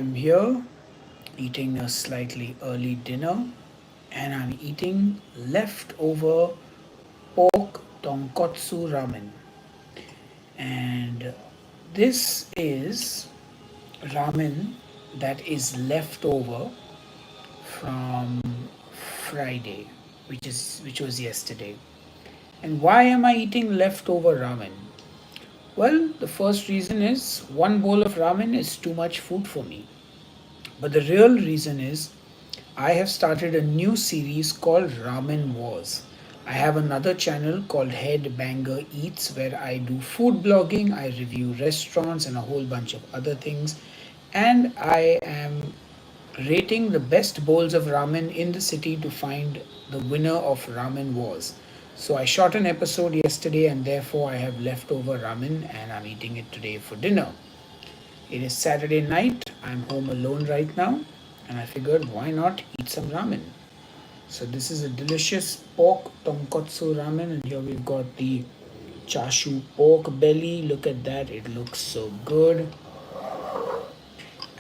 I'm here eating a slightly early dinner and I'm eating leftover pork tonkotsu ramen. And this is ramen that is left over from Friday, which was yesterday. And why am I eating leftover ramen? Well, the first reason is one bowl of ramen is too much food for me. But the real reason is I have started a new series called Ramen Wars. I have another channel called Head Banger Eats where I do food blogging, I review restaurants and a whole bunch of other things. And I am rating the best bowls of ramen in the city to find the winner of Ramen Wars. So I shot an episode yesterday and therefore I have leftover ramen and I'm eating it today for dinner. It is Saturday night. I'm home alone right now, and I figured why not eat some ramen. So this is a delicious pork tonkotsu ramen, and here we've got the chashu pork belly. Look at that; it looks so good.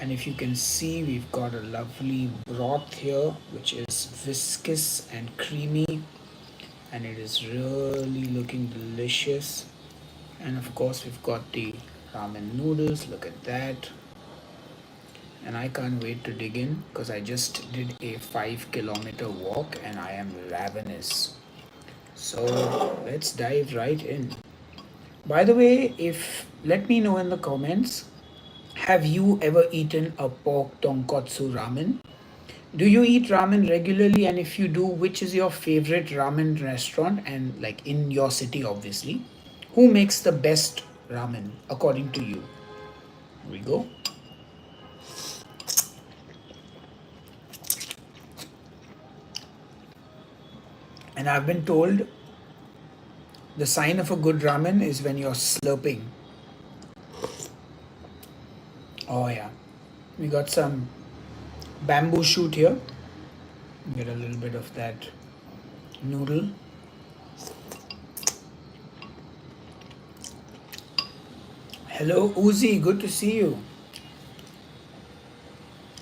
And if you can see, we've got a lovely broth here, which is viscous and creamy, and it is really looking delicious. And of course, we've got the ramen noodles. Look at that. And I can't wait to dig in because I just did a 5 kilometer walk and I am ravenous. So let's dive right in. By the way, if let me know in the comments, have you ever eaten a pork tonkotsu ramen? Do you eat ramen regularly, and if you do, which is your favorite ramen restaurant, and like in your city obviously? Who makes the best ramen according to you? Here we go. And I've been told the sign of a good ramen is when you're slurping. Oh, yeah. We got some bamboo shoot here. Get a little bit of that noodle. Hello, Uzi. Good to see you.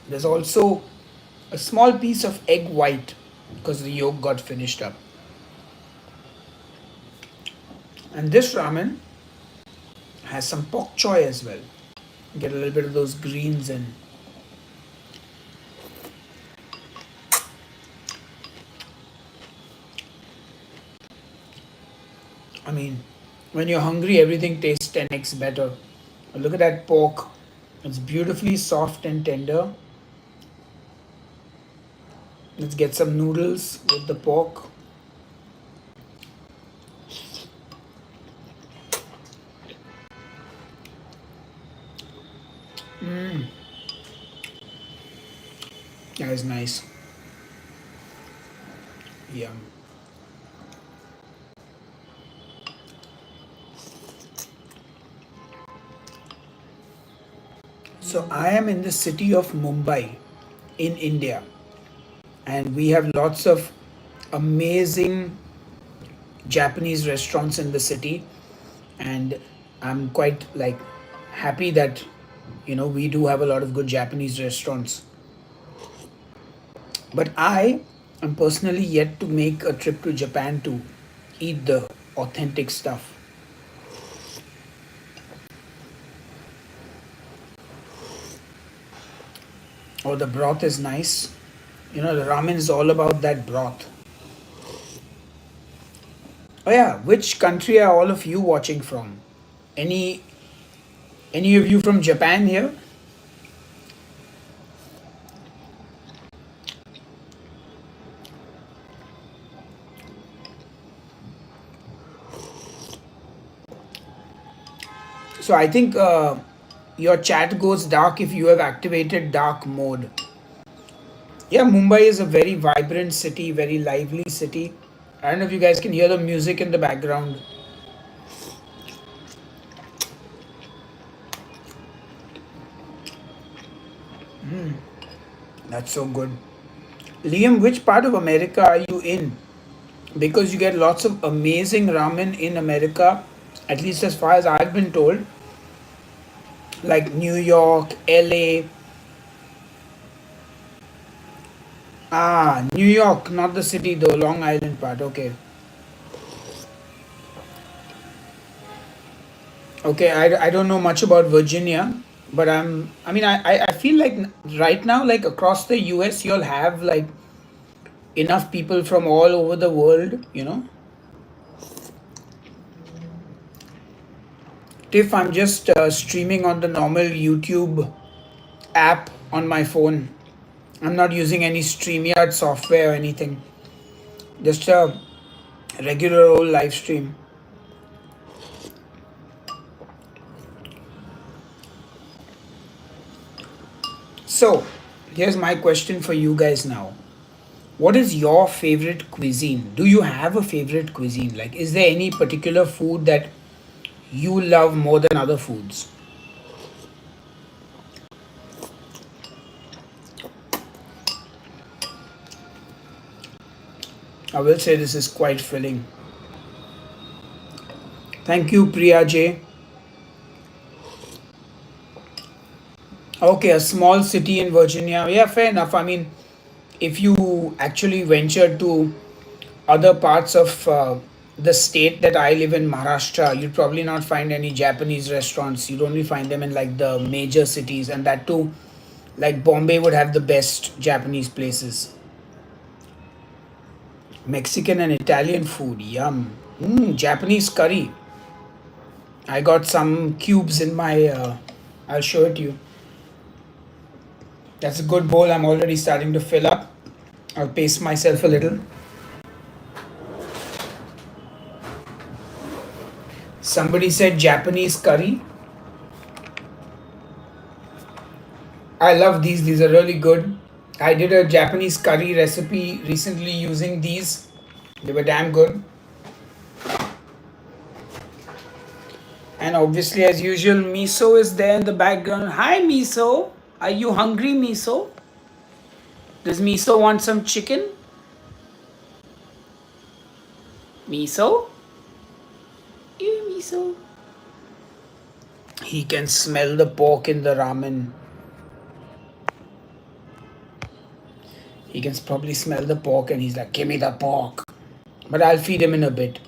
There's also a small piece of egg white because the yolk got finished up. And this ramen has some pok choy as well. Get a little bit of those greens in. I mean, when you're hungry, everything tastes 10x better. Look at that pork. It's beautifully soft and tender. Let's get some noodles with the pork. That is nice. Yum. So I am in the city of Mumbai in India, and we have lots of amazing Japanese restaurants in the city, and I'm quite like happy that we do have a lot of good Japanese restaurants. But I am personally yet to make a trip to Japan to eat the authentic stuff. Oh, the broth is nice. The ramen is all about that broth. Oh yeah, which country are all of you watching from? Any any of you from Japan here? So I think your chat goes dark if you have activated dark mode. Yeah, Mumbai is a very vibrant city, very lively city. I don't know if you guys can hear the music in the background. That's so good. Liam, which part of America are you in? Because you get lots of amazing ramen in America, at least as far as I've been told, like New York, LA. Ah, New York, not the city though, Long Island part. Okay. Okay, I don't know much about Virginia, but I feel like right now, like across the US, you'll have like enough people from all over the world, you know. If I'm just streaming on the normal YouTube app on my phone, I'm not using any StreamYard software or anything, just a regular old live stream. So, here's my question for you guys now. What is your favorite cuisine? Do you have a favorite cuisine? Like, is there any particular food that you love more than other foods? I will say this is quite filling. Thank you, Priya J. Okay, a small city in Virginia. Yeah, fair enough. I mean, if you actually venture to other parts of the state that I live in, Maharashtra, you'd probably not find any Japanese restaurants. You'd only find them in like the major cities, and that too, like Bombay would have the best Japanese places. Mexican and Italian food, yum. Japanese curry. I got some cubes in my. I'll show it to you. That's a good bowl. I'm already starting to fill up. I'll pace myself a little. Somebody said Japanese curry. I love these. These are really good. I did a Japanese curry recipe recently using these. They were damn good. And obviously, as usual, Miso is there in the background. Hi, Miso. Are you hungry, Miso? Does Miso want some chicken? Miso? Yeah, Miso. He can smell the pork in the ramen. He can probably smell the pork and he's like, give me the pork. But I'll feed him in a bit.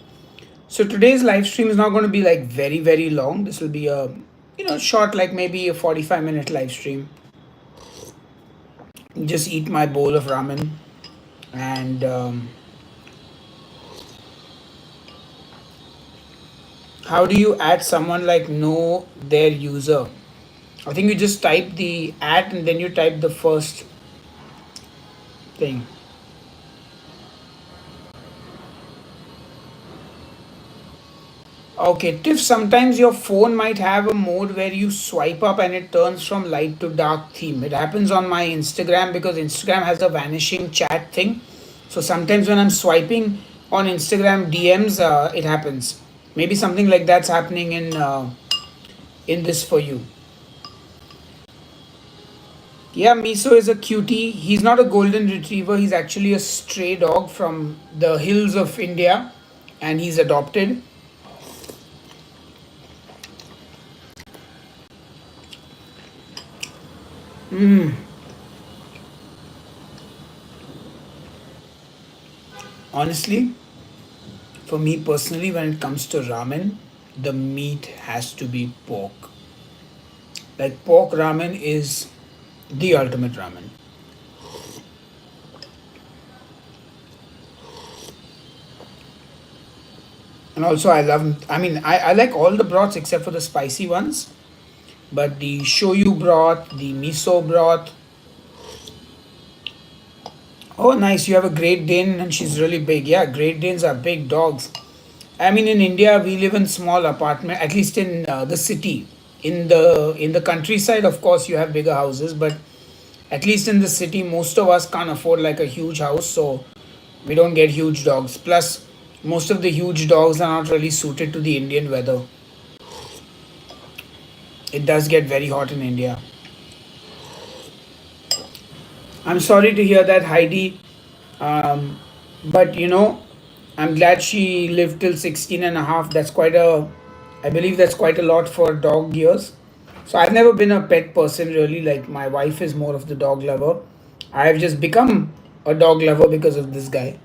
So today's live stream is not going to be like very, very long. This will be a, short, like maybe a 45-minute live stream. Just eat my bowl of ramen and how do you add someone like know their user? I think you just type the at and then you type the first thing. Okay, Tiff, sometimes your phone might have a mode where you swipe up and it turns from light to dark theme. It happens on my Instagram because Instagram has a vanishing chat thing. So sometimes when I'm swiping on Instagram DMs, it happens. Maybe something like that's happening in this for you. Yeah, Miso is a cutie. He's not a golden retriever. He's actually a stray dog from the hills of India, and he's adopted. Honestly, for me personally, when it comes to ramen, the meat has to be pork. Like pork ramen is the ultimate ramen. And also, I like all the broths except for the spicy ones. But the shoyu broth, the miso broth. Oh, nice. You have a Great Dane and she's really big. Yeah, Great Danes are big dogs. I mean, in India, we live in small apartment. At least in the city. In the countryside, of course, you have bigger houses, but at least in the city, most of us can't afford like a huge house, so we don't get huge dogs. Plus, most of the huge dogs are not really suited to the Indian weather. It does get very hot in India. I'm sorry to hear that, Heidi. Um, but I'm glad she lived till 16 and a half. I believe that's quite a lot for dog years. So I've never been a pet person really. Like my wife is more of the dog lover. I've just become a dog lover because of this guy.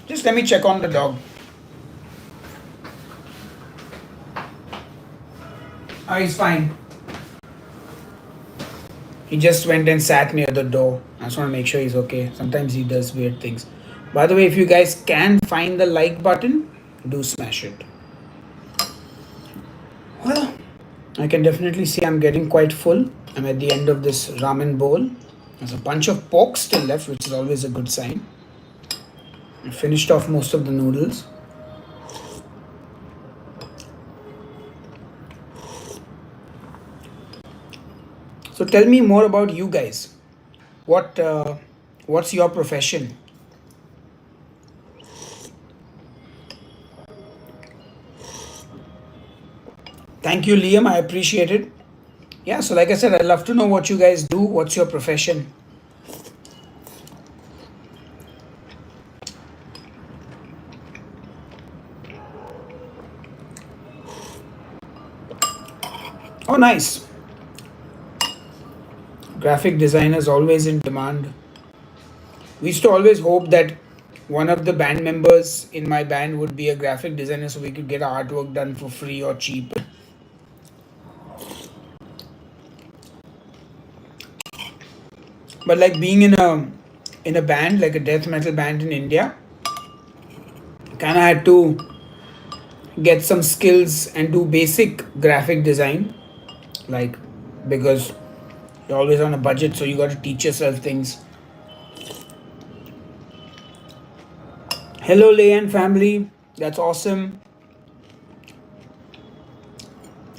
Just let me check on the dog. Oh, he's fine. He just went and sat near the door. I just want to make sure he's okay. Sometimes he does weird things. By the way, if you guys can find the like button, do smash it. Well, I can definitely see I'm getting quite full. I'm at the end of this ramen bowl. There's a bunch of pork still left, which is always a good sign. I finished off most of the noodles. So tell me more about you guys. What's your profession? Thank you, Liam. I appreciate it. Yeah, so like I said, I'd love to know what you guys do. What's your profession? Oh, nice. Graphic designers always in demand. We used to always hope that one of the band members in my band would be a graphic designer so we could get our artwork done for free or cheap. But like being in a band, like a death metal band in India, kind of had to get some skills and do basic graphic design, like because you're always on a budget, so you got to teach yourself things. Hello, Leanne family. That's awesome.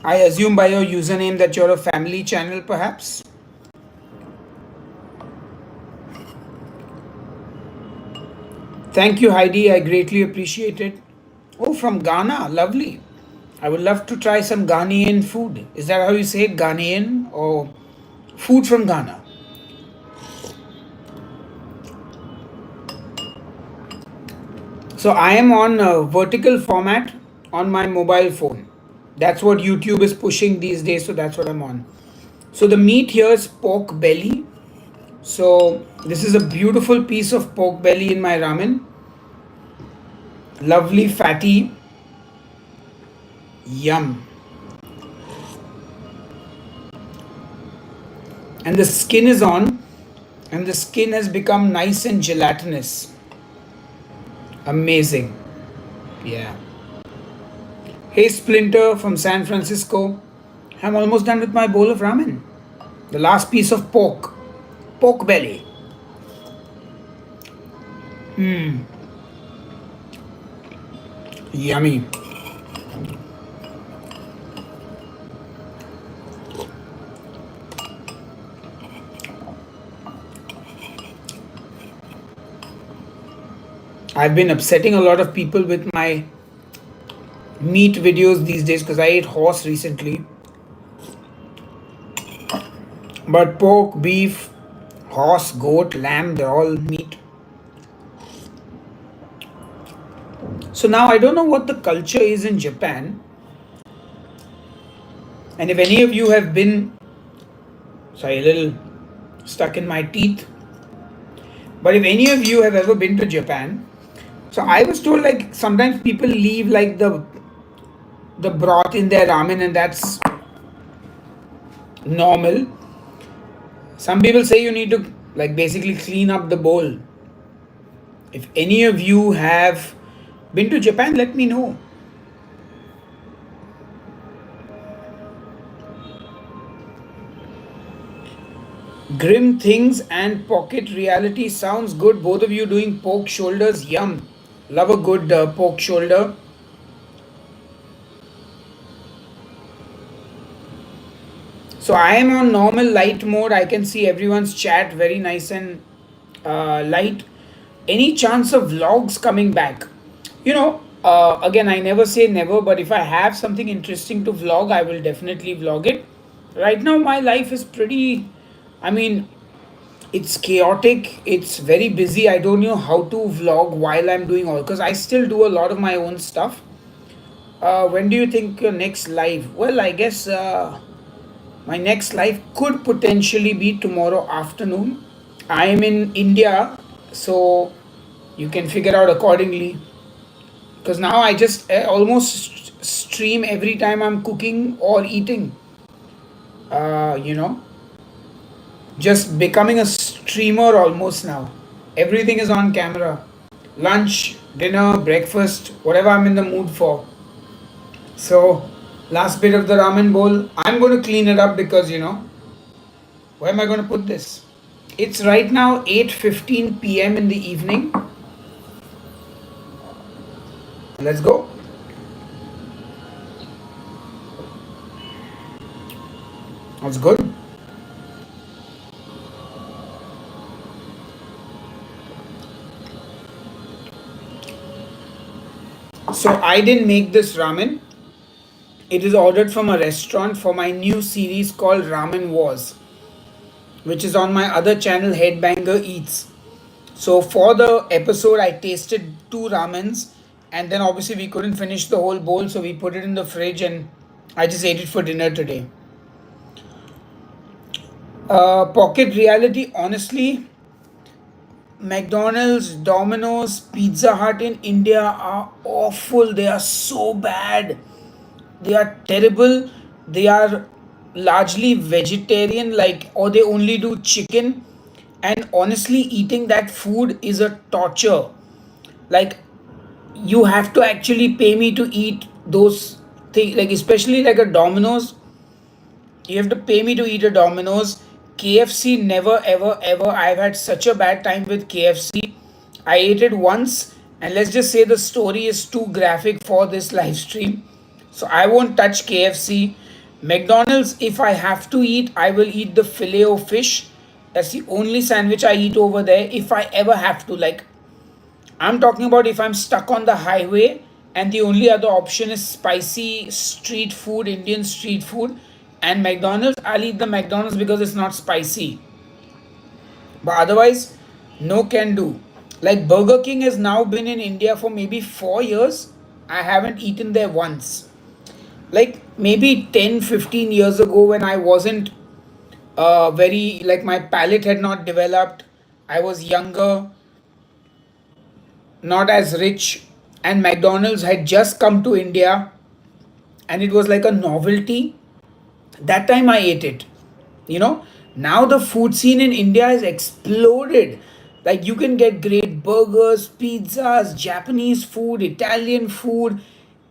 I assume by your username that you're a family channel, perhaps. Thank you, Heidi. I greatly appreciate it. Oh, from Ghana. Lovely. I would love to try some Ghanaian food. Is that how you say it? Ghanaian or food from Ghana? So I am on a vertical format on my mobile phone. That's what YouTube is pushing these days, so that's what I'm on. So the meat here is pork belly. So this is a beautiful piece of pork belly in my ramen. Lovely, fatty. Yum. And the skin is on, and the skin has become nice and gelatinous. Amazing. Yeah. Hey Splinter from San Francisco. I'm almost done with my bowl of ramen. The last piece of pork. Pork belly. Yummy. I've been upsetting a lot of people with my meat videos these days because I ate horse recently. But pork, beef, horse, goat, lamb, they're all meat. So now I don't know what the culture is in Japan. And if any of you have been, sorry, a little stuck in my teeth. But if any of you have ever been to Japan, so I was told like sometimes people leave like the broth in their ramen and that's normal. Some people say you need to like basically clean up the bowl. If any of you have been to Japan, let me know. Grim things and pocket reality sounds good. Both of you doing pork shoulders, yum. Love a good pork shoulder. So I am on normal light mode. I can see everyone's chat very nice and light. Any chance of vlogs coming back? Again, I never say never, but if I have something interesting to vlog, I will definitely vlog it. Right now, my life is pretty, I mean, It's chaotic, it's very busy. I don't know how to vlog while I'm doing all, because I still do a lot of my own stuff. When do you think your next live? Well, I guess my next live could potentially be tomorrow afternoon. I'm in India, so you can figure out accordingly. Because now I just almost stream every time I'm cooking or eating. You know, just becoming a streamer almost now. Everything is on camera. Lunch, dinner, breakfast, whatever I'm in the mood for. So, last bit of the ramen bowl. I'm going to clean it up because, where am I going to put this? It's right now 8:15 p.m. in the evening. Let's go. That's good. So, I didn't make this ramen. It is ordered from a restaurant for my new series called Ramen Wars, which is on my other channel, Headbanger Eats. So for the episode, I tasted two ramens, and then obviously we couldn't finish the whole bowl, so we put it in the fridge, and I just ate it for dinner today. Pocket reality, honestly, McDonald's, Domino's, Pizza Hut in India are awful. They are so bad. They are terrible. They are largely vegetarian, like, or they only do chicken. And honestly, eating that food is a torture. Like, you have to actually pay me to eat those things, like, especially like a Domino's. You have to pay me to eat a Domino's. KFC, never, ever, ever. I've had such a bad time with KFC. I ate it once, and let's just say the story is too graphic for this live stream. So I won't touch KFC. McDonald's, if I have to eat, I will eat the filet o fish. That's the only sandwich I eat over there if I ever have to. Like, I'm talking about if I'm stuck on the highway and the only other option is spicy street food, Indian street food, and McDonald's, I'll eat the McDonald's because it's not spicy. But otherwise, no can do. Like, Burger King has now been in India for maybe 4 years. I haven't eaten there once. Like, maybe 10, 15 years ago, when I wasn't very, like, my palate had not developed, I was younger, not as rich, and McDonald's had just come to India, and it was like a novelty. That time I ate it. You know, now the food scene in India has exploded. Like, you can get great burgers, pizzas, Japanese food, Italian food,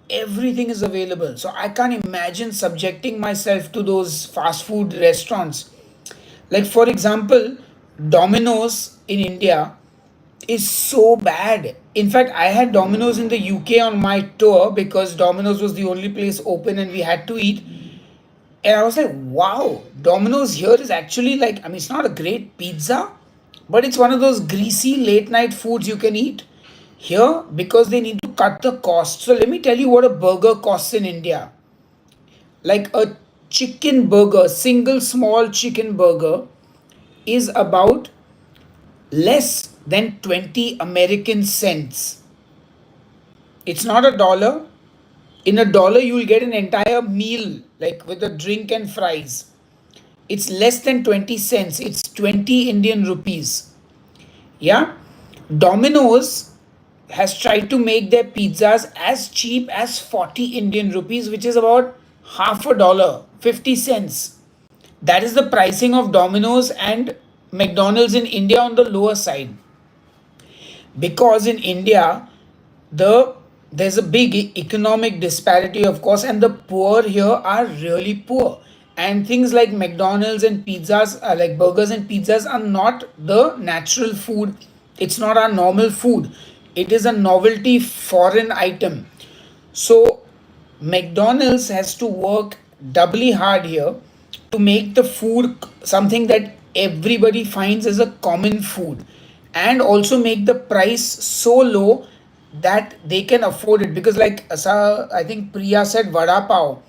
everything is available. So I can't imagine subjecting myself to those fast food restaurants. Like, for example, Domino's in India is so bad. In fact, I had Domino's in the UK on my tour because Domino's was the only place open and we had to eat. And I was like, wow, Domino's here is actually like, I mean, it's not a great pizza, but it's one of those greasy late night foods you can eat here because they need to cut the cost. So let me tell you what a burger costs in India. Like, a chicken burger, single small chicken burger, is about less than 20 American cents. It's not a dollar. In a dollar, you will get an entire meal, like with a drink and fries. It's less than 20 cents. It's 20 Indian rupees. Yeah. Domino's has tried to make their pizzas as cheap as 40 Indian rupees, which is about half a dollar, 50 cents. That is the pricing of Domino's and McDonald's in India on the lower side. Because in India, the there's a big economic disparity, of course, and the poor here are really poor. And things like McDonald's and pizzas, like burgers and pizzas, are not the natural food. It's not our normal food. It is a novelty foreign item. So McDonald's has to work doubly hard here to make the food something that everybody finds as a common food, and also make the price so low that they can afford it. Because, like, I think Priya said, vada pav.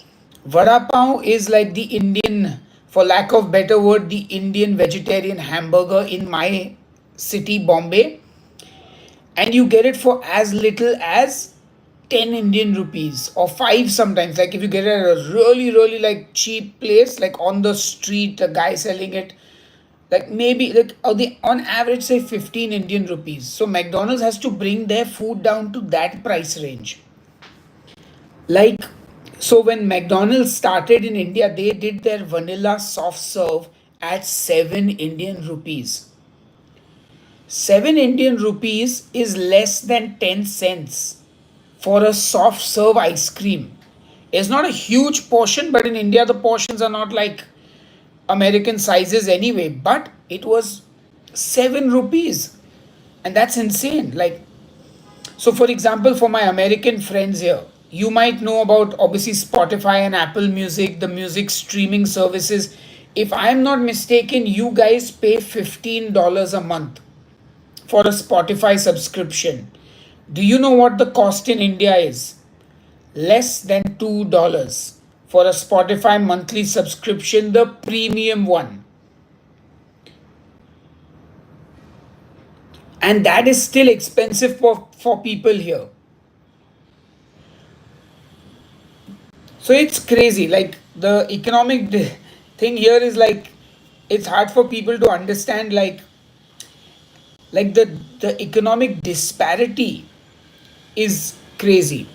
Vada pav is like the Indian for lack of better word, the Indian vegetarian hamburger in my city, Bombay, and you get it for as little as 10 Indian rupees or 5 sometimes. Like if you get it at a really, really like cheap place, like on the street, a guy selling it, like maybe like on average say 15 Indian rupees. So McDonald's has to bring their food down to that price range. Like, so when McDonald's started in India, they did their vanilla soft serve at 7 Indian rupees. 7 Indian rupees is less than 10 cents for a soft serve ice cream. It's not a huge portion, but in India, the portions are not like American sizes anyway. But it was 7 rupees. And that's insane. Like, so, for example, for my American friends here, you might know about obviously Spotify and Apple Music, the music streaming services. If I'm not mistaken, you guys pay $15 a month for a Spotify subscription. Do you know what the cost in India is? Less than $2 for a Spotify monthly subscription, the premium one. And that is still expensive for people here. So it's crazy. Like the thing here is like it's hard for people to understand like the economic disparity is crazy.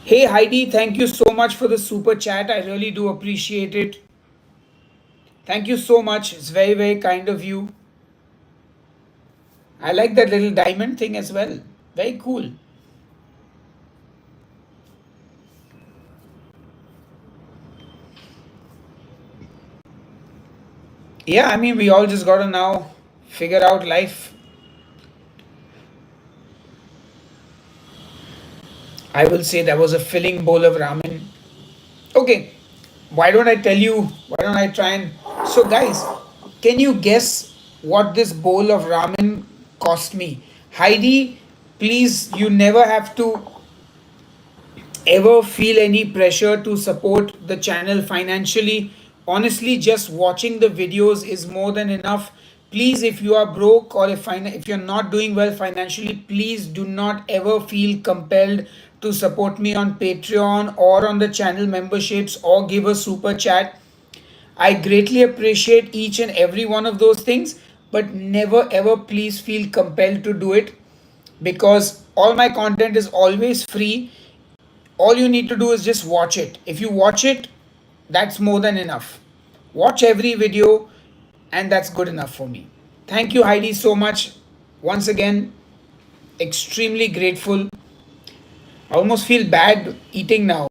Hey Heidi, thank you so much for the super chat. I really do appreciate it. Thank you so much. It's very, very kind of you. I like that little diamond thing as well. Very cool. Yeah, I mean, we all just gotta now figure out life. I will say that was a filling bowl of ramen. Okay, why don't I tell you? Why don't I try and. So, guys, can you guess what this bowl of ramen cost me? Heidi, please, you never have to ever feel any pressure to support the channel financially. Honestly, just watching the videos is more than enough. Please, if you are broke or if you're not doing well financially, please do not ever feel compelled to support me on Patreon or on the channel memberships or give a super chat. I greatly appreciate each and every one of those things, but never ever please feel compelled to do it because all my content is always free. All you need to do is just watch it. If you watch it, that's more than enough. Watch every video, and that's good enough for me. Thank you, Heidi, so much. Once again, extremely grateful. I almost feel bad eating now.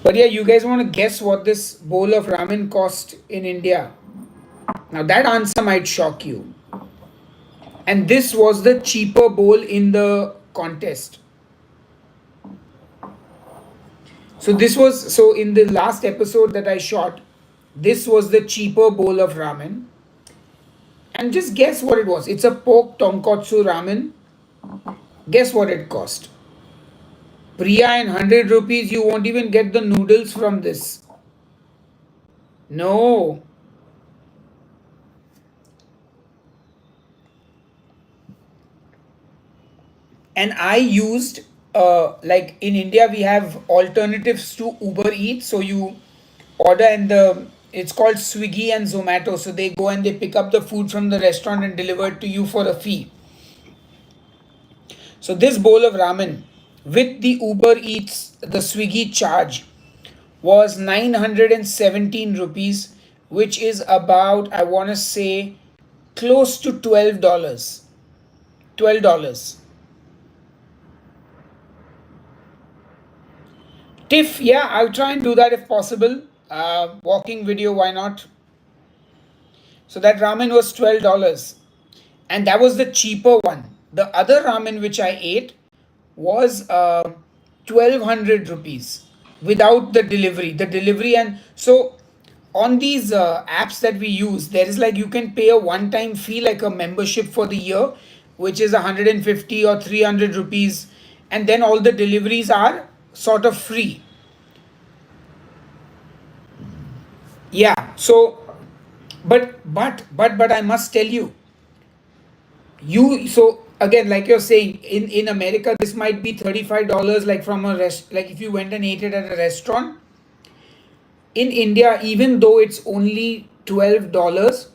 But yeah, you guys want to guess what this bowl of ramen cost in India? Now, that answer might shock you. And this was the cheaper bowl in the contest. So in the last episode that I shot, this was the cheaper bowl of ramen. And just guess what it was. It's a pork tonkotsu ramen. Guess what it cost? Priya, in 100 rupees, you won't even get the noodles from this. No. And I used, like in India, we have alternatives to Uber Eats. So you order and it's called Swiggy and Zomato. So they go and they pick up the food from the restaurant and deliver it to you for a fee. So this bowl of ramen with the Uber Eats, the Swiggy charge was 917 rupees, which is about, I want to say, close to $12. $12. TIFF, yeah, I'll try and do that if possible. Walking video, why not? So that ramen was $12. And that was the cheaper one. The other ramen which I ate was 1200 rupees without the delivery. The delivery, and so on these apps that we use, there is like you can pay a one time fee, like a membership for the year, which is 150 or 300 rupees. And then all the deliveries are sort of free. Yeah. So, but I must tell you, so again, like you're saying, in America, this might be $35, like from a rest, like if you went and ate it at a restaurant. In India, even though it's only $12,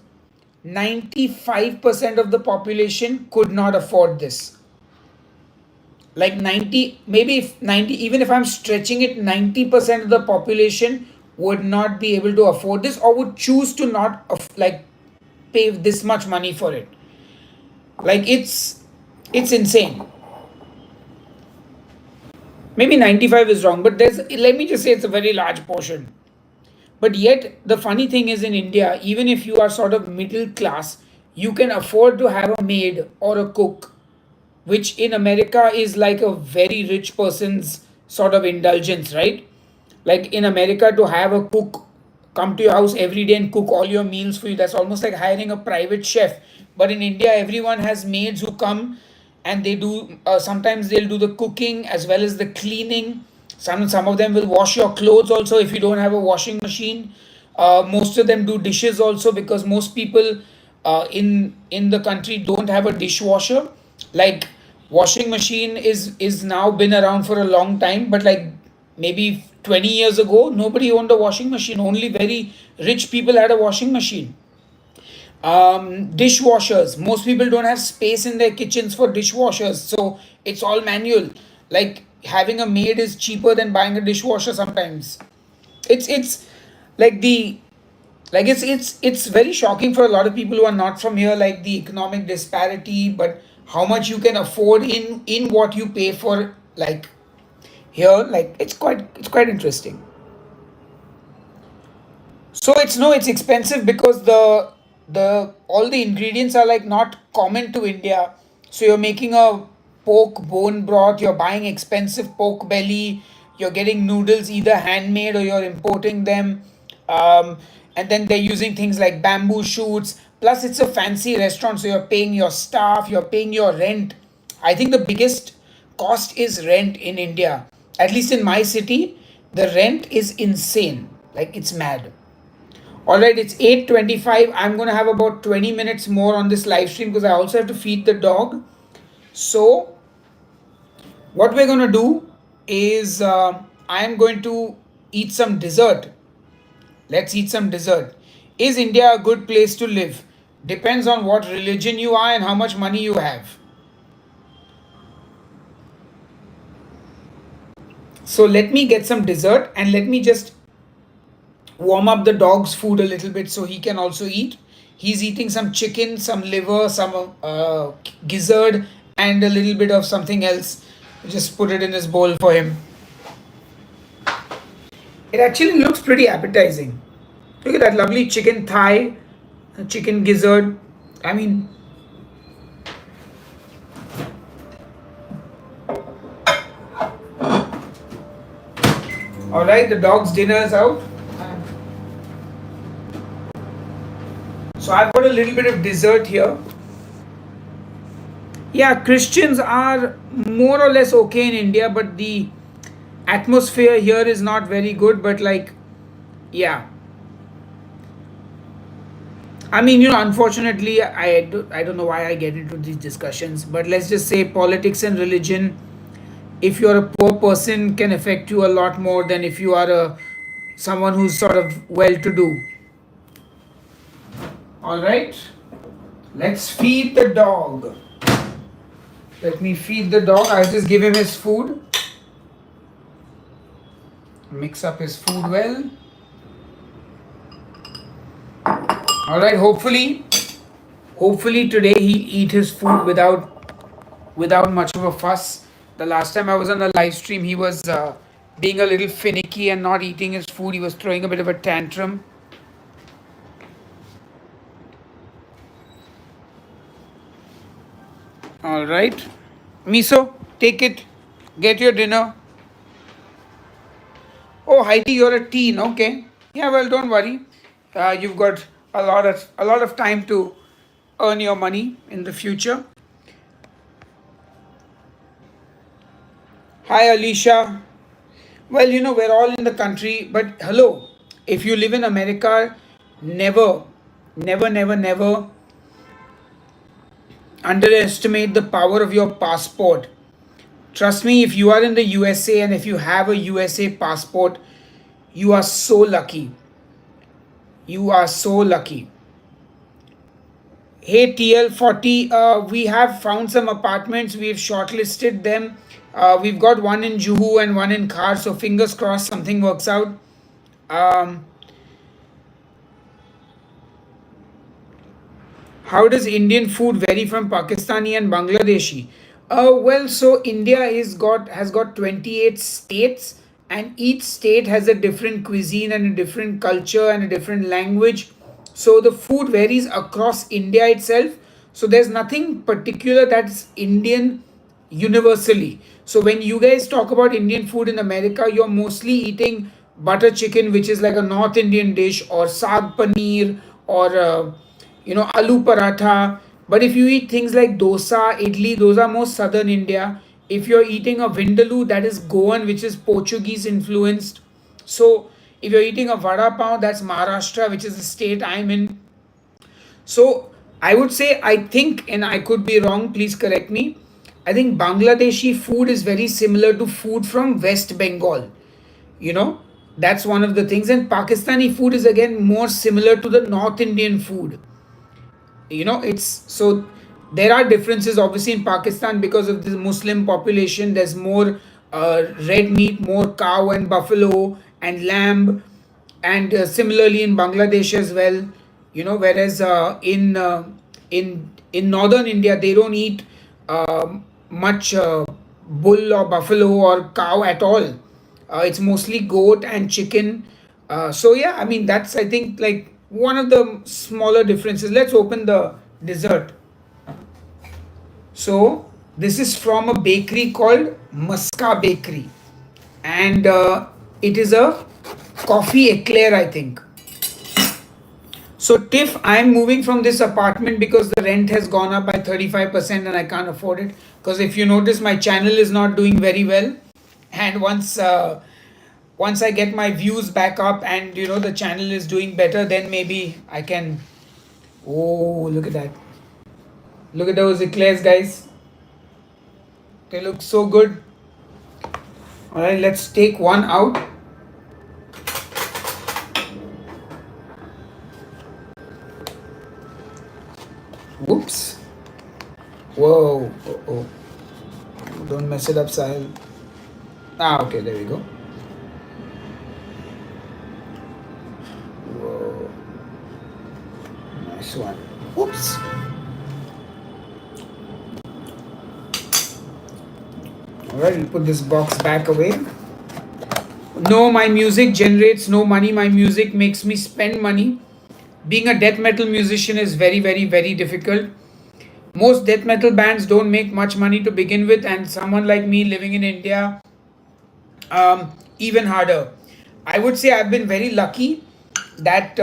95% of the population could not afford this. Like 90, maybe if 90, even if I'm stretching it, 90% of the population would not be able to afford this, or would choose to not like pay this much money for it. Like it's insane. Maybe 95 is wrong, but there's, let me just say, it's a very large portion. But yet, the funny thing is, in India, even if you are sort of middle class, you can afford to have a maid or a cook, which in America is like a very rich person's sort of indulgence, right? Like in America, to have a cook come to your house every day and cook all your meals for you, that's almost like hiring a private chef. But in India, everyone has maids who come and they do, sometimes they'll do the cooking as well as the cleaning. Some of them will wash your clothes also if you don't have a washing machine. Most of them do dishes also, because most people in the country don't have a dishwasher. Like washing machine is now been around for a long time, but like maybe 20 years ago, nobody owned a washing machine. Only very rich people had a washing machine. Dishwashers, most people don't have space in their kitchens for dishwashers, so it's all manual. Like having a maid is cheaper than buying a dishwasher sometimes. It's like the like it's very shocking for a lot of people who are not from here, like the economic disparity, but how much you can afford in what you pay for, like here. Like it's quite interesting. So it's, no, it's expensive because the all the ingredients are like not common to India. So you're making a pork bone broth, you're buying expensive pork belly, you're getting noodles either handmade or you're importing them. Um, and then they're using things like bamboo shoots. Plus, it's a fancy restaurant, so you're paying your staff, you're paying your rent. I think the biggest cost is rent in India. At least in my city, the rent is insane. Like it's mad. All right, it's 8:25. I'm going to have about 20 minutes more on this live stream because I also have to feed the dog. So, what we're going to do is I'm going to eat some dessert. Let's eat some dessert. Is India a good place to live? Depends on what religion you are and how much money you have. So, let me get some dessert and let me just warm up the dog's food a little bit so he can also eat. He's eating some chicken, some liver, some gizzard, and a little bit of something else. Just put it in his bowl for him. It actually looks pretty appetizing. Look at that lovely chicken thigh, chicken gizzard. I mean, all right, the dog's dinner is out. So I've got a little bit of dessert here. Yeah, Christians are more or less okay in India, but the atmosphere here is not very good. But like, yeah, I mean, unfortunately, I don't know why I get into these discussions, but let's just say politics and religion, if you're a poor person, can affect you a lot more than if you are a someone who's sort of well to do. All right, let's feed the dog. Let me feed the dog. I'll just give him his food. Mix up his food well. All right, hopefully today he'll eat his food without much of a fuss. The last time I was on the live stream, he was being a little finicky and not eating his food. He was throwing a bit of a tantrum. All right, Miso, take it. Get your dinner. Oh, Heidi, you're a teen. Okay. Yeah. Well, don't worry. You've got a lot of time to earn your money in the future. Hi, Alicia. Well, we're all in the country, but hello, if you live in America, never, never underestimate the power of your passport. Trust me, if you are in the USA and if you have a USA passport, you are so lucky. You are so lucky. Hey TL40, we have found some apartments. We've shortlisted them. We've got one in Juhu and one in Khar, so fingers crossed something works out. Um, How does Indian food vary from Pakistani and Bangladeshi? Well, so India has got 28 states, and each state has a different cuisine and a different culture and a different language. So the food varies across India itself. So there's nothing particular that's Indian universally. So when you guys talk about Indian food in America, you're mostly eating butter chicken, which is like a North Indian dish, or saag paneer, or aloo paratha. But if you eat things like dosa, idli, those are more southern India. If you're eating a vindaloo, that is Goan, which is Portuguese influenced. So if you're eating a vada pav, that's Maharashtra, which is the state I'm in. So I would say, I think, and I could be wrong, please correct me. I think Bangladeshi food is very similar to food from West Bengal. You know, that's one of the things. And Pakistani food is again more similar to the North Indian food. It's so there are differences obviously in Pakistan because of the Muslim population. There's more red meat, more cow and buffalo and lamb, and similarly in Bangladesh as well. Whereas in northern India they don't eat much bull or buffalo or cow at all. It's mostly goat and chicken. So yeah, I mean that's, I think, like one of the smaller differences. Let's open the dessert. So this is from a bakery called Muska Bakery, and it is a coffee eclair, I think. So Tiff, I'm moving from this apartment because the rent has gone up by 35% and I can't afford it. Because if you notice, my channel is not doing very well, and once I get my views back up and the channel is doing better, then maybe I can. Oh, look at that! Look at those eclairs, guys. They look so good. All right, let's take one out. Whoops! Whoa! Oh, oh. Don't mess it up, Sahil. Okay, there we go. Whoa! Nice one. Whoops! Alright, we'll put this box back away. No, my music generates no money. My music makes me spend money. Being a death metal musician is very, very, very difficult. Most death metal bands don't make much money to begin with, and someone like me living in India, even harder. I would say I've been very lucky that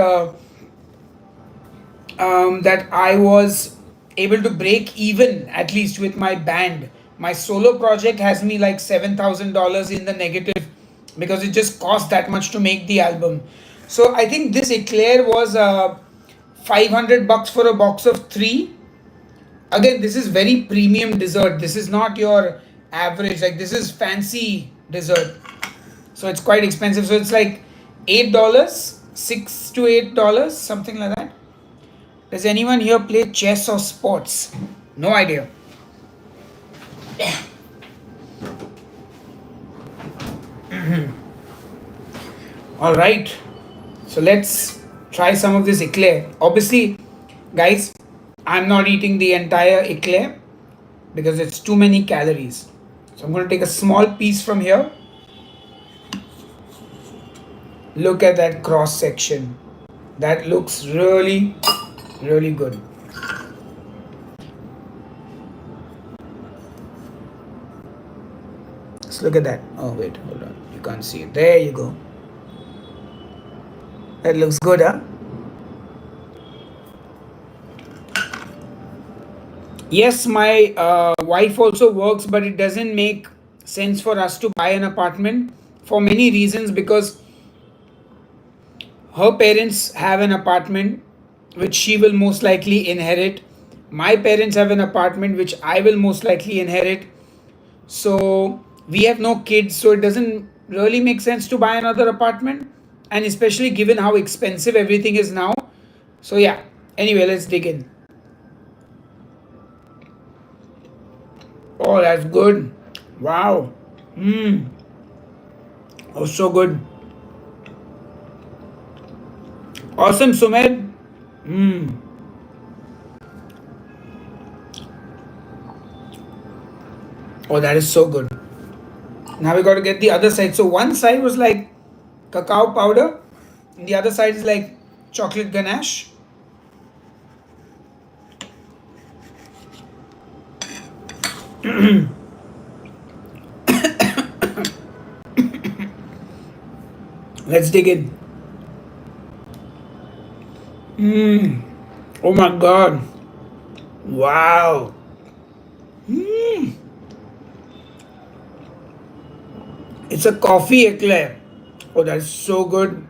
that I was able to break even at least with my band. My solo project has me like $7,000 in the negative because it just cost that much to make the album. So I think this eclair was 500 bucks for a box of three. Again, this is very premium dessert. This is not your average. Like this is fancy dessert. So it's quite expensive. So it's like $8, $6 to $8, something like that. Does anyone here play chess or sports? No idea. All right. So let's try some of this eclair. Obviously, guys, I'm not eating the entire eclair because it's too many calories. So I'm going to take a small piece from here. Look at that cross section. That looks really, really good. Let's look at that. Oh, wait, hold on. You can't see it. There you go. That looks good, huh? Yes, my wife also works, but it doesn't make sense for us to buy an apartment. for many reasons, because her parents have an apartment which she will most likely inherit. My parents have an apartment which I will most likely inherit. So we have no kids, so it doesn't really make sense to buy another apartment. And especially given how expensive everything is now. So yeah. Anyway, let's dig in. Oh, that's good. Wow. Mmm. Oh, so good. Awesome, Sumed. Mmm. Oh, that is so good. Now we got to get the other side. So one side was like cacao powder, and the other side is like chocolate ganache. Let's dig in. Mmm. Oh my god. Wow. Mmm. It's a coffee eclair. Oh, that is so good.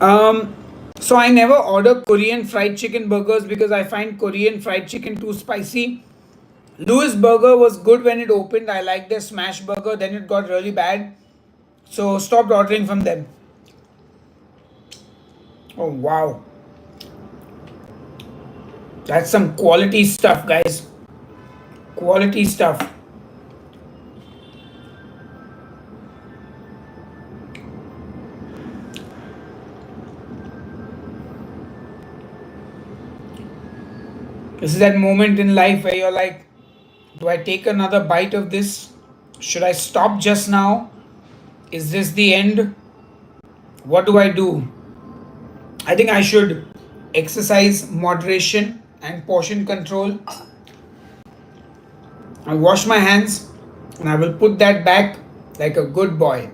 Um, so I never order Korean fried chicken burgers because I find Korean fried chicken too spicy. Louis Burger was good when it opened. I liked their smash burger. Then it got really bad. So stopped ordering from them. Oh wow. That's some quality stuff, guys. Quality stuff. This is that moment in life where you're like, do I take another bite of this? Should I stop just now? Is this the end? What do I do? I think I should exercise moderation and portion control. I'll wash my hands and I will put that back like a good boy.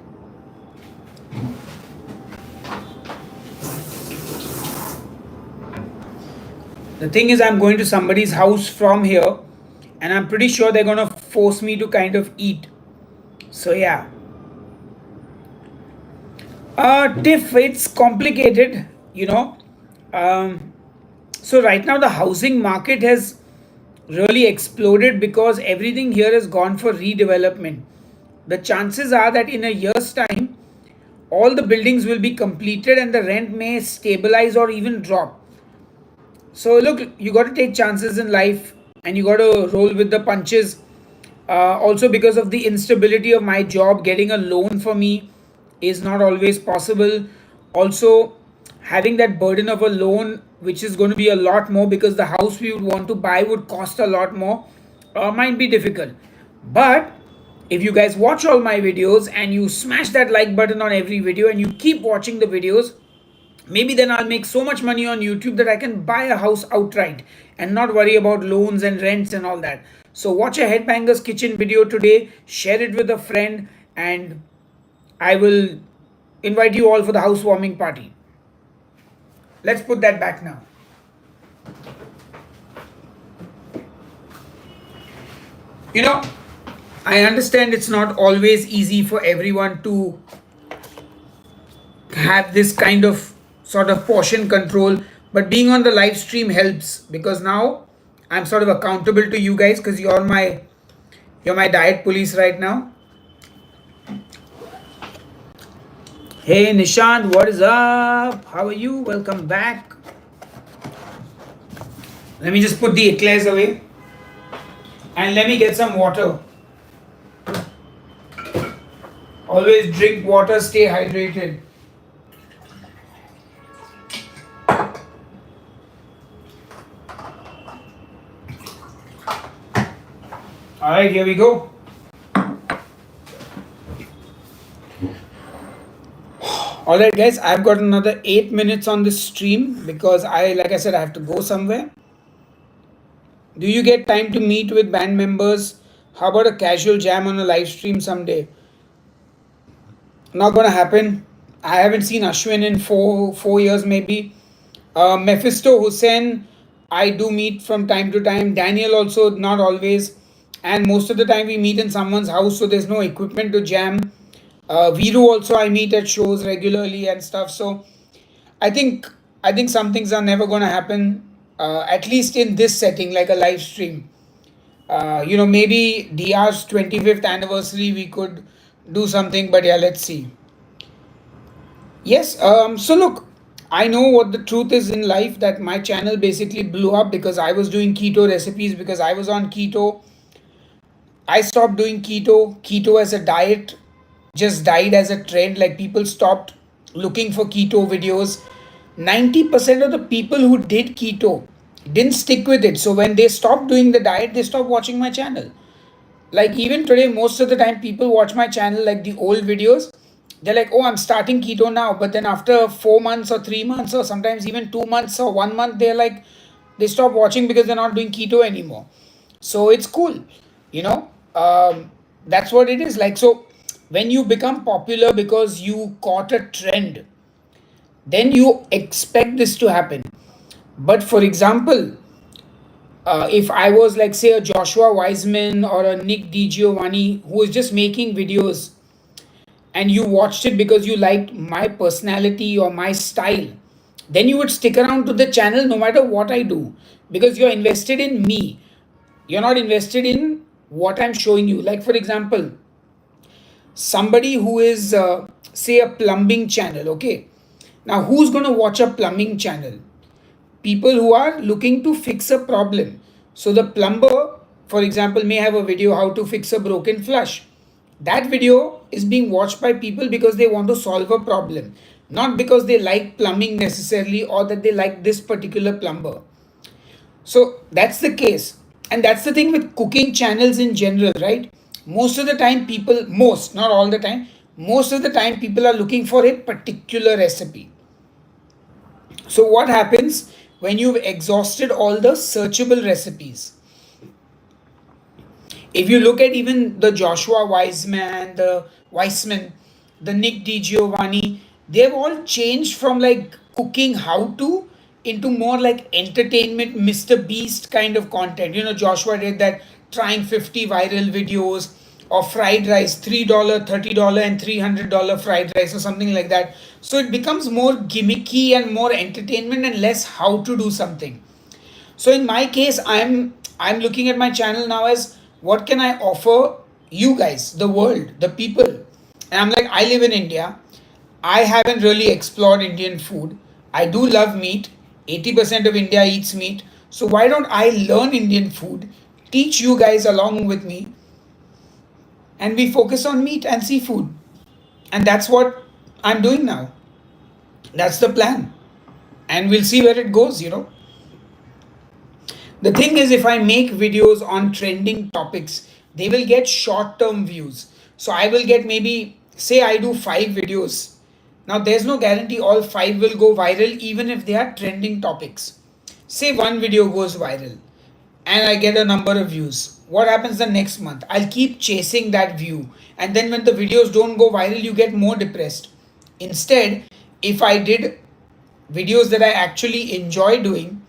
The thing is, I'm going to somebody's house from here, and I'm pretty sure they're gonna force me to kind of eat. So, yeah. Tiff, it's complicated, you know. Um, so, right now, the housing market has really exploded because everything here has gone for redevelopment. The chances are that in a year's time, all the buildings will be completed and the rent may stabilize or even drop. So look, you got to take chances in life and you got to roll with the punches. Also, because of the instability of my job, getting a loan for me is not always possible. Also, having that burden of a loan, which is going to be a lot more because the house we would want to buy would cost a lot more, might be difficult. But if you guys watch all my videos and you smash that like button on every video and you keep watching the videos, maybe then I'll make so much money on YouTube that I can buy a house outright and not worry about loans and rents and all that. So watch a Headbangers Kitchen video today, share it with a friend, and I will invite you all for the housewarming party. Let's put that back now. You know, I understand it's not always easy for everyone to have this kind of sort of portion control, but being on the live stream helps because now I'm sort of accountable to you guys because you're my diet police right now. Hey Nishant, what is up? How are you? Welcome back. Let me just put the eclairs away and let me get some water. Always drink water, stay hydrated. Alright, here we go. Alright, guys, I've got another 8 minutes on this stream because like I said, I have to go somewhere. Do you get time to meet with band members? How about a casual jam on a live stream someday? Not gonna happen. I haven't seen Ashwin in four years maybe. Mephisto Hussein, I do meet from time to time. Daniel also, not always. and most of the time we meet in someone's house, so there's no equipment to jam. Viru also I meet at shows regularly and stuff. So I think I think some things are never going to happen, at least in this setting, like a live stream. Maybe DR's 25th anniversary we could do something, but yeah, let's see. Yes. So look, I know what the truth is in life, that my channel basically blew up because I was doing keto recipes, because I was on keto. I stopped doing keto. Keto as a diet just died as a trend. Like people stopped looking for keto videos. 90% of the people who did keto didn't stick with it. So when they stopped doing the diet, they stopped watching my channel. Like even today, most of the time people watch my channel, like the old videos. They're like, oh, I'm starting keto now. But then after 4 months or 3 months or sometimes even 2 months or 1 month, they're like, they stop watching because they're not doing keto anymore. So it's cool, you know. That's what it is like. So when you become popular because you caught a trend, then you expect this to happen. But for example, if I was like, say, a Joshua Wiseman or a Nick DiGiovanni who was just making videos, and you watched it because you liked my personality or my style, then you would stick around to the channel no matter what I do, because you're invested in me. You're not invested in what I'm showing you. Like, for example, somebody who is, say, a plumbing channel, okay? Now, who's going to watch a plumbing channel? People who are looking to fix a problem. So the plumber, for example, may have a video how to fix a broken flush. That video is being watched by people because they want to solve a problem, not because they like plumbing necessarily or that they like this particular plumber. So that's the case. And that's the thing with cooking channels in general, right? Most of the time, people, most, not all the time, most of the time, people are looking for a particular recipe. So, what happens when you've exhausted all the searchable recipes? If you look at even the Joshua Weissman, the Nick DiGiovanni, they've all changed from like cooking how to into more like entertainment, Mr. Beast kind of content. You know, Joshua did that trying 50 viral videos of fried rice, $3, $30, and $300 fried rice or something like that. So it becomes more gimmicky and more entertainment and less how to do something. So in my case, I'm looking at my channel now as what can I offer you guys, the world, the people. And I'm like, I live in India. I haven't really explored Indian food. I do love meat. 80% of India eats meat. So why don't I learn Indian food, teach you guys along with me, and we focus on meat and seafood. And that's what I'm doing now. That's the plan. And we'll see where it goes. The thing is, if I make videos on trending topics, they will get short term views. So I will get, maybe, say, I do 5 videos. Now, there's no guarantee all 5 will go viral, even if they are trending topics. Say one video goes viral and I get a number of views. What happens the next month? I'll keep chasing that view. And then when the videos don't go viral, you get more depressed. Instead, if I did videos that I actually enjoy doing,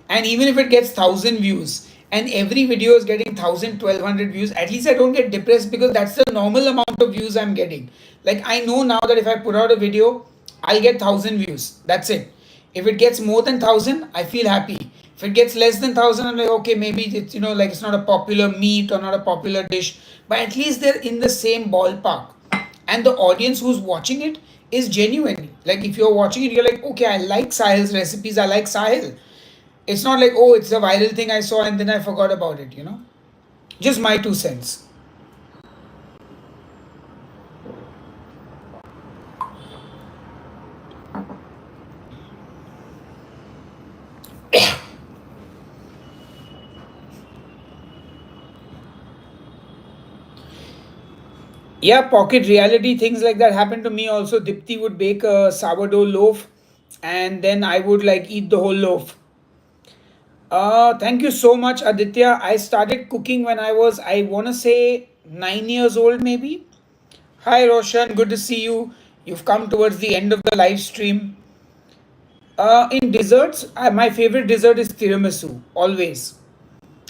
and even if it gets 1,000 views and every video is getting 1,000, 1,200 views, at least I don't get depressed because that's the normal amount of views I'm getting. Like, I know now that if I put out a video, I'll get 1,000 views. That's it. If it gets more than 1,000, I feel happy. If it gets less than 1,000, I'm like, okay, maybe it's, like it's not a popular meat or not a popular dish, but at least they're in the same ballpark. And the audience who's watching it is genuine. Like, if you're watching it, you're like, okay, I like Sahil's recipes, I like Sahil. It's not like, oh, it's a viral thing I saw and then I forgot about it. Just my 2 cents. Yeah, pocket reality, things like that happen to me also. Dipti would bake a sourdough loaf and then I would like eat the whole loaf. Thank you so much, Aditya. I started cooking when I was, I want to say, 9 years old, maybe. Hi, Roshan. Good to see you. You've come towards the end of the live stream. In desserts, my favorite dessert is tiramisu, always.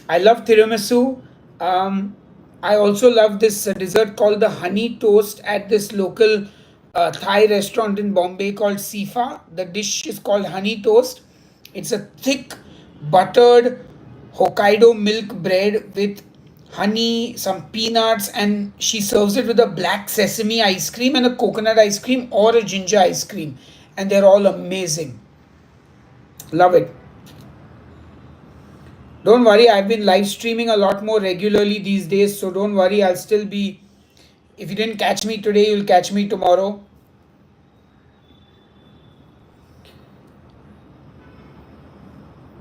I love tiramisu. Um, I also love this dessert called the honey toast at this local Thai restaurant in Bombay called Sifa. The dish is called honey toast. It's a thick, buttered Hokkaido milk bread with honey, some peanuts, and she serves it with a black sesame ice cream and a coconut ice cream or a ginger ice cream. And they're all amazing. Love it. Don't worry, I've been live streaming a lot more regularly these days, so don't worry, I'll still be. If you didn't catch me today, you'll catch me tomorrow.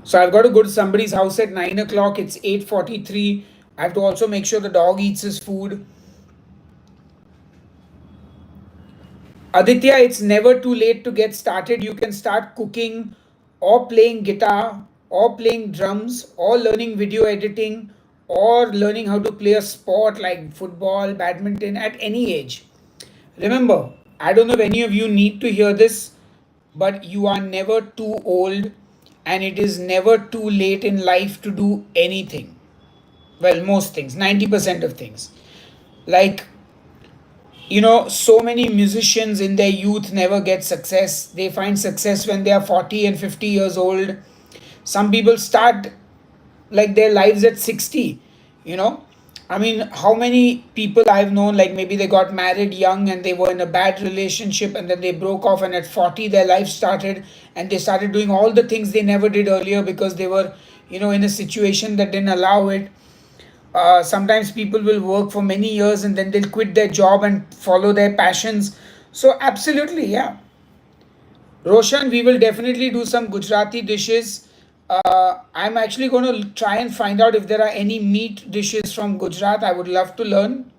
So I've got to go to somebody's house at 9 o'clock. It's 8:43. I have to also make sure the dog eats his food. Aditya, it's never too late to get started. You can start cooking or playing guitar or playing drums or learning video editing or learning how to play a sport like football, badminton at any age. Remember, I don't know if any of you need to hear this, but you are never too old and it is never too late in life to do anything. Well, most things, 90% of things. Like, so many musicians in their youth never get success. They find success when they are 40 and 50 years old. Some people start like their lives at 60, you know. I mean, how many people I've known, like maybe they got married young and they were in a bad relationship and then they broke off, and at 40 their life started and they started doing all the things they never did earlier because they were, in a situation that didn't allow it. Sometimes people will work for many years and then they'll quit their job and follow their passions. So, absolutely, yeah. Roshan, we will definitely do some Gujarati dishes. I'm actually going to try and find out if there are any meat dishes from Gujarat. I would love to learn.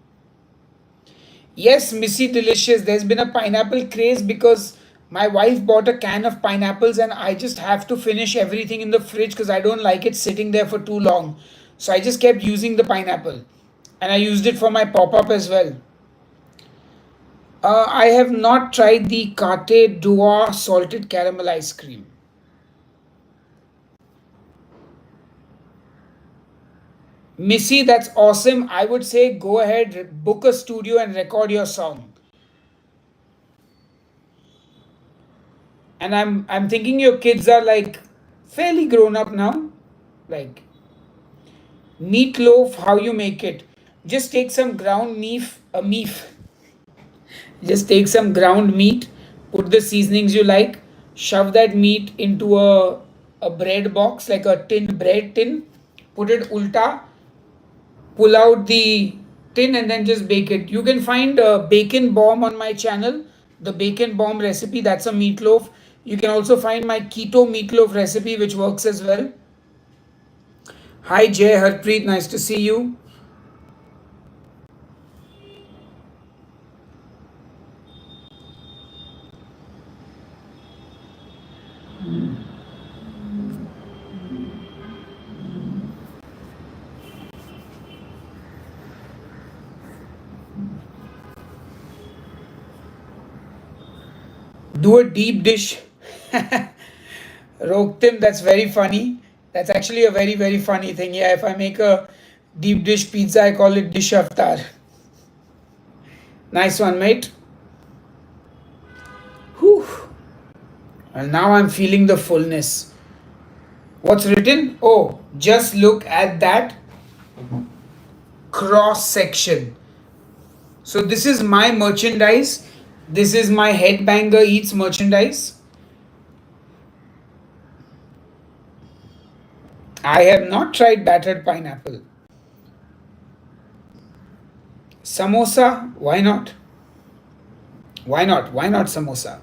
Yes, Missy Delicious. There's been a pineapple craze because my wife bought a can of pineapples and I just have to finish everything in the fridge because I don't like it sitting there for too long. So I just kept using the pineapple and I used it for my pop up as well. I have not tried the Kate Dua salted caramel ice cream. Missy, that's awesome. I would say go ahead, book a studio and record your song. And I'm thinking your kids are like fairly grown up now. Like meatloaf, how you make it? Just take some ground meat. Just take some ground meat, put the seasonings you like, shove that meat into a bread box like a tin bread tin, put it ulta, pull out the tin and then just bake it. You can find a bacon bomb on my channel, the bacon bomb recipe. That's a meatloaf. You can also find my keto meatloaf recipe, which works as well. Hi Jay Harpreet, nice to see you. Do a deep dish. Roktim, that's very funny. That's actually a very, very funny thing. Yeah, if I make a deep dish pizza, I call it dish avatar. Nice one, mate. Whew. And now I'm feeling the fullness. What's written? Oh, just look at that cross section. So this is my merchandise. This is my Headbanger Eats merchandise. I have not tried battered pineapple. Samosa, why not? Why not? Why not samosa?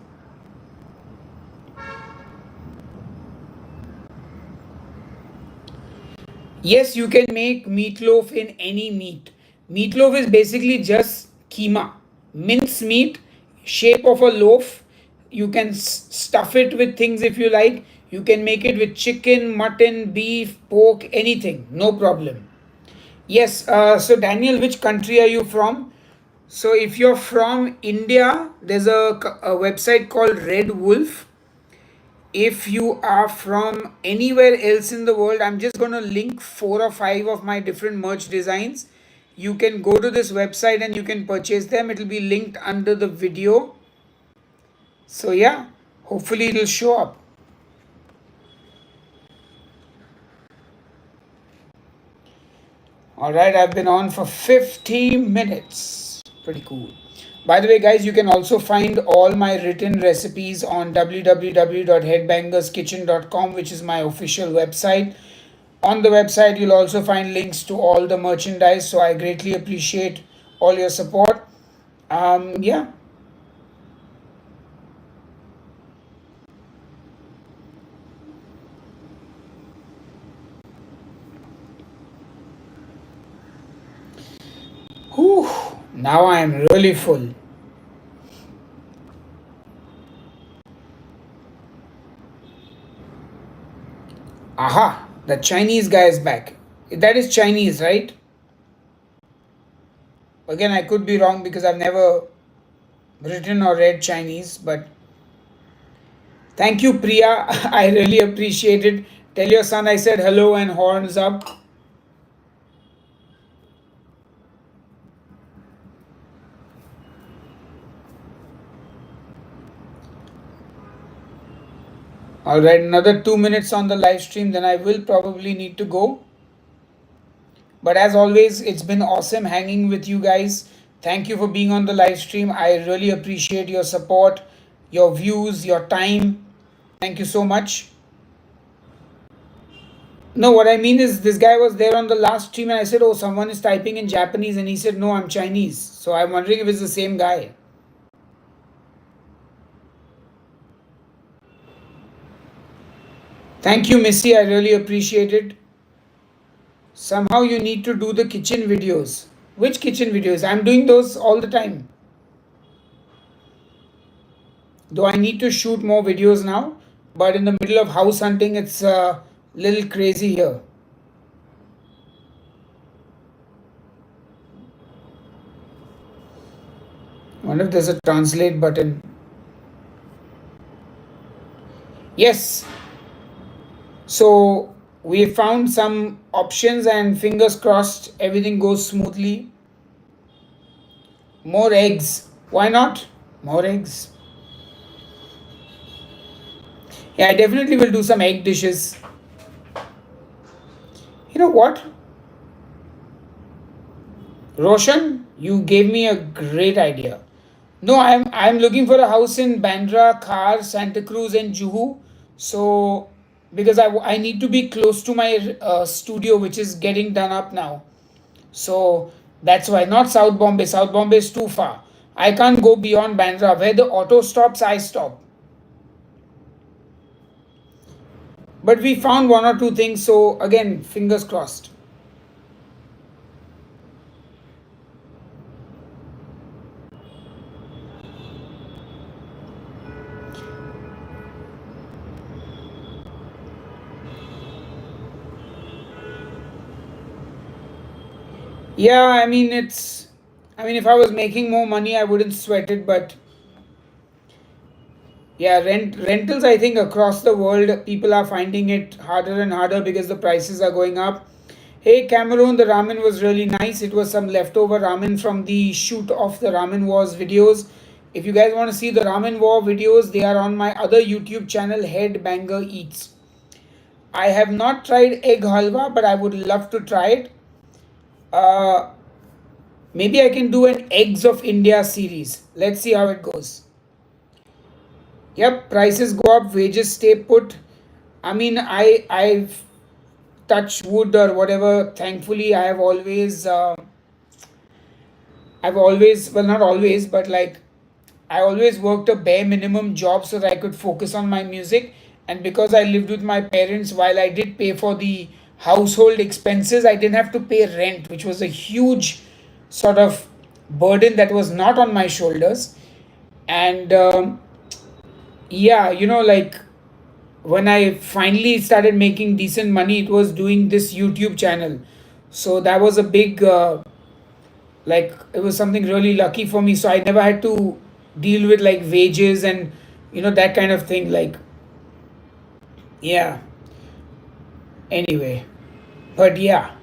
Yes, you can make meatloaf in any meat. Meatloaf is basically just keema, mince meat, shape of a loaf. You can stuff it with things if you like. You can make it with chicken, mutton, beef, pork, anything, no problem. Yes, so Daniel, which country are you from? So if you're from India, there's a website called Red Wolf. If you are from anywhere else in the world, I'm just going to link 4 or 5 of my different merch designs. You can go to this website and you can purchase them. It'll be linked under the video. So, yeah, hopefully it'll show up. All right, I've been on for 50 minutes. Pretty cool. By the way, guys, you can also find all my written recipes on www.headbangerskitchen.com, which is my official website. On the website, you'll also find links to all the merchandise. So I greatly appreciate all your support. Yeah. Whew. Now I am really full. Aha, the Chinese guy is back. That is Chinese, right? Again, I could be wrong because I've never written or read Chinese, but thank you, Priya. I really appreciate it. Tell your son I said hello and horns up. All right, another 2 minutes on the live stream, then I will probably need to go. But as always, it's been awesome hanging with you guys. Thank you for being on the live stream. I really appreciate your support, your views, your time. Thank you so much. No, what I mean is, this guy was there on the last stream and I said, oh, someone is typing in Japanese, and he said, no, I'm Chinese. So I'm wondering if it's the same guy. Thank you, Missy. I really appreciate it. Somehow you need to do the kitchen videos. Which kitchen videos? I'm doing those all the time. Though I need to shoot more videos now, but in the middle of house hunting, it's a little crazy here. I wonder if there's a translate button. Yes. So we found some options, and fingers crossed everything goes smoothly. More eggs. Why not? More eggs. Yeah, I definitely will do some egg dishes. You know what? Roshan, you gave me a great idea. No, I'm looking for a house in Bandra, Khar, Santa Cruz, and Juhu. So because I need to be close to my studio, which is getting done up now. So that's why, not South Bombay. South Bombay is too far. I can't go beyond Bandra. Where the auto stops, I stop. But we found one or two things. So again, fingers crossed. Yeah, I mean, if I was making more money, I wouldn't sweat it. But yeah, rentals, I think across the world, people are finding it harder and harder because the prices are going up. Hey Cameron, the ramen was really nice. It was some leftover ramen from the shoot of the Ramen Wars videos. If you guys want to see the Ramen War videos, they are on my other YouTube channel, Head Banger Eats. I have not tried egg halwa, but I would love to try it. Uh, Maybe I can do an Eggs of India series. Let's see how it goes. Yep, prices go up, wages stay put. I mean, I've touched wood or whatever. Thankfully, I've always, well, not always, but like, I always worked a bare minimum job so that I could focus on my music. And because I lived with my parents, while I did pay for the household expenses, I didn't have to pay rent, which was a huge sort of burden that was not on my shoulders. And yeah, like when I finally started making decent money, it was doing this YouTube channel. So that was a big, like, it was something really lucky for me. So I never had to deal with like wages and, that kind of thing. Like, Yeah, anyway, but yeah.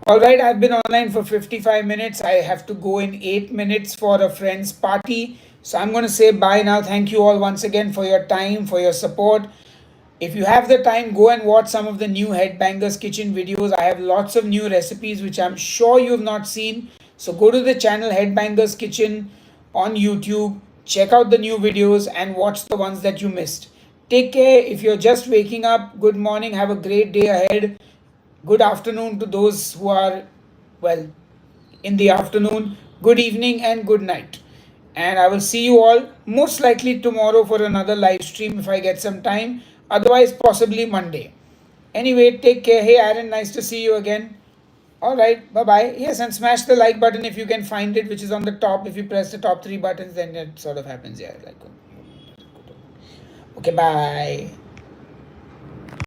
All right, I've been online for 55 minutes. I have to go in 8 minutes for a friend's party. So I'm going to say bye now. Thank you all once again for your time, for your support. If you have the time, go and watch some of the new Headbangers Kitchen videos. I have lots of new recipes which I'm sure you have not seen. So go to the channel Headbangers Kitchen on YouTube, check out the new videos, and watch the ones that you missed. Take care. If you're just waking up, good morning. Have a great day ahead. Good afternoon to those who are, well, in the afternoon. Good evening and good night. And I will see you all most likely tomorrow for another live stream if I get some time. Otherwise, possibly Monday. Anyway, take care. Hey, Aaron, nice to see you again. All right, bye bye. Yes, and smash the like button if you can find it, which is on the top. If you press the top three buttons, then it sort of happens. Yeah, like. Okay, bye.